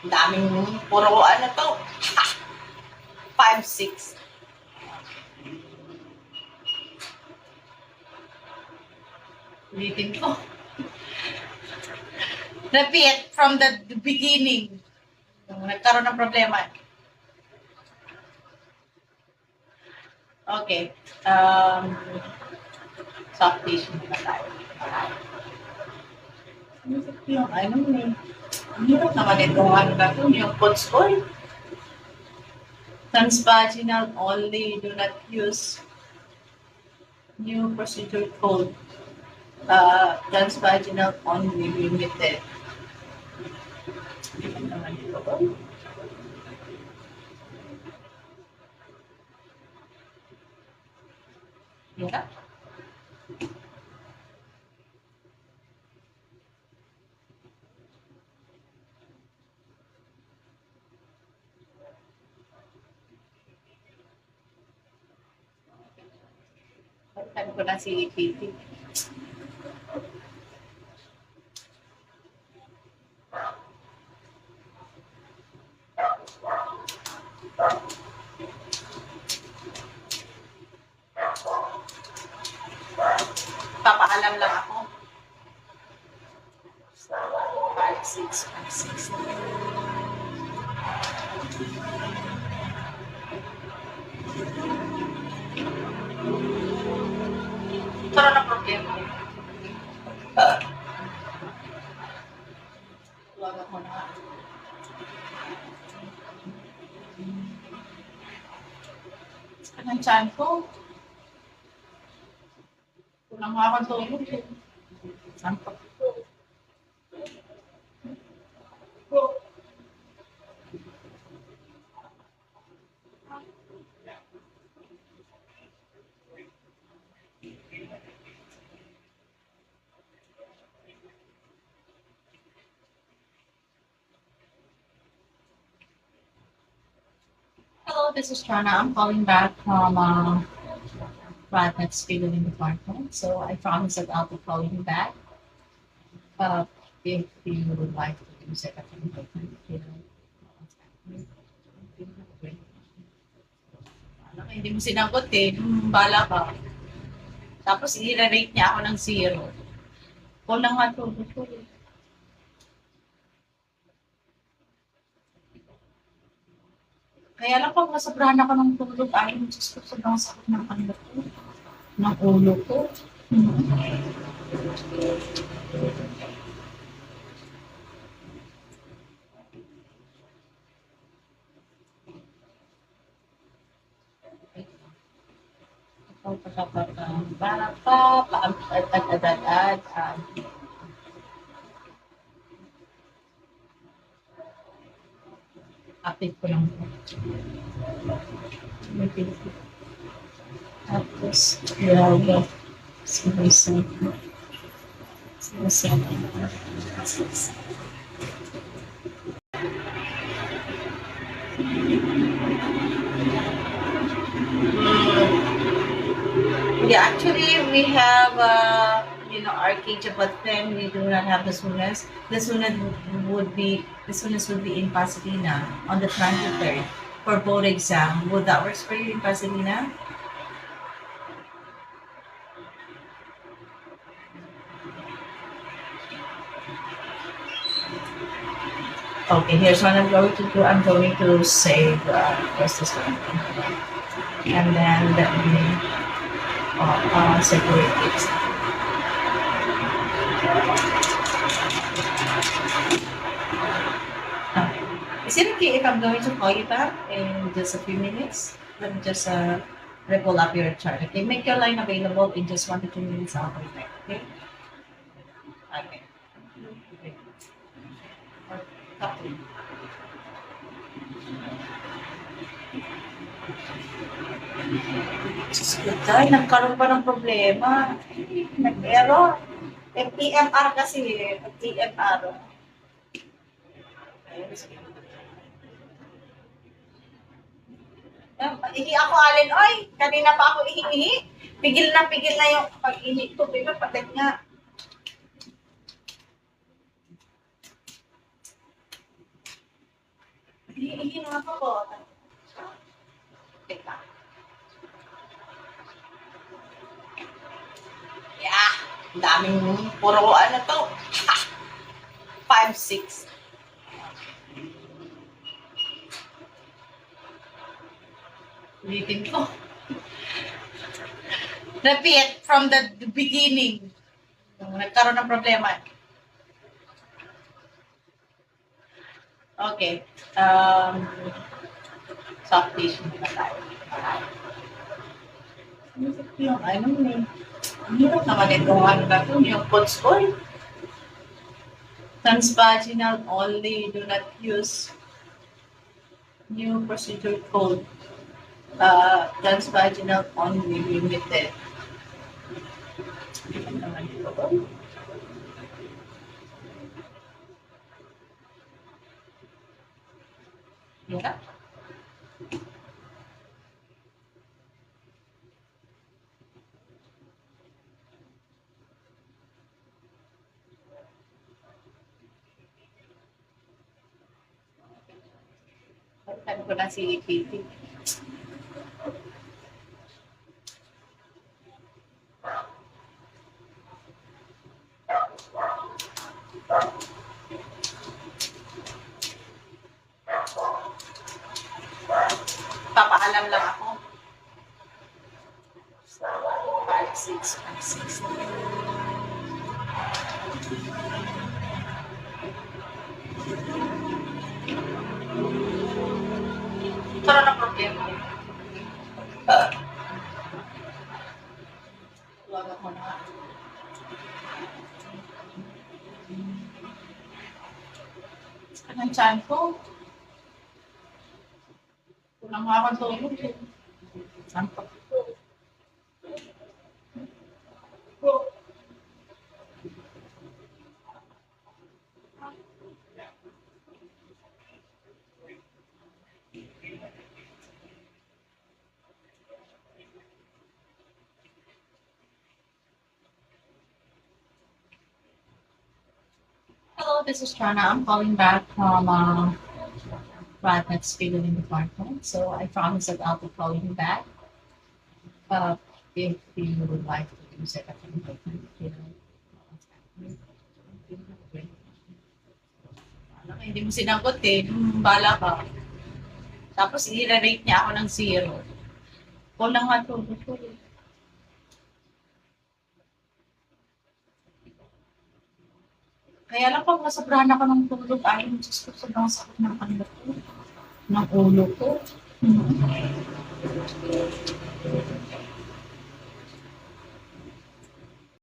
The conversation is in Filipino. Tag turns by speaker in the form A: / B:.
A: Daming puro ano to. 5, 6. Ulitin ko. Repeat from the beginning. Nagkaroon ng problema. Okay. Soft tissue na tayo. Yung ano eh. Ang hirap naman itong ano na ito, yung Coach Oil. Transvaginal only, do not use new procedure code. Transvaginal only, limited. Ano naman ito? Yeah. Pagkan ko na si PT. Papaalam lang ako. 5, 6, 5, 6. Para na problema. Wag ako na. Anong chan ko? Kulang nga akong tulog eh. Saan pa? Hello, this is Trana. I'm calling back from Radnet's Scheduling Department. So I promise that I'll be calling you back if you would like to set up an appointment. Hindi mo sinagot eh. Bala ka. Tapos i-rate niya ako ng 0. Kulang nga tulog ko eh. Kaya lang pag nasobrahan ako ng tulog, ay, sobrang sakit ng ano ko, ng ulo ko. Update ko lang po. Tapos, yoga. Sinusan. Yeah, actually, we have, Arcadia, but then we do not have the soonest. The soonest would be in Pasadena on the 23rd for board exam. Would that work for you in Pasadena? Okay, here's what I'm going to do. I'm going to save, what's this one? And then let me separate it. Is it okay if I'm going to call you back in just a few minutes? Let me just pull up your chart. Okay, make your line available in just 1 to 2 minutes. I'll be back. Okay. Okay. Talk to you. Ay, nagkaroon pa ng problema. Nag-error. FTMR kasi. FTMR. Ihi ako, Alin. Oy, kanina pa ako ihi-ihi. Pigil na yung pag-ihi ko. Pero patik nga. Hihina pa po. Teka. Yeah. Ang daming puro ano to. 5, 6. Ulitin ko. Repeat from the beginning. Nagkaroon ng problema. Okay. Soft tissue na tayo. Yung ano eh. Ang hirap naman itong ano na ito, yung Coach Oil. Transvaginal only, do not use new procedure code. Transvaginal only, limited. Ano naman ito? Yeah. Pagkan ko na si Katie. Papaalam lang ako. 5, 6, 5, 6. Pero na problema. Huwag ako na. Anong chan ko? Kulang nga akong tulog eh. Saan pa? Hello, this is Shana. I'm calling back from Radnet's Figuring Department. So I promise that I'll be calling you back. If you would like to set up an appointment, hindi mo sinagot eh. Bala ka. Tapos i-rate niya ako ng 0. Kulang nga to. Kaya lang pag nasobrahan ako ng tulog, ay, Diyos ko, sobrang sakit ng kanila ko. Ng ulo ko.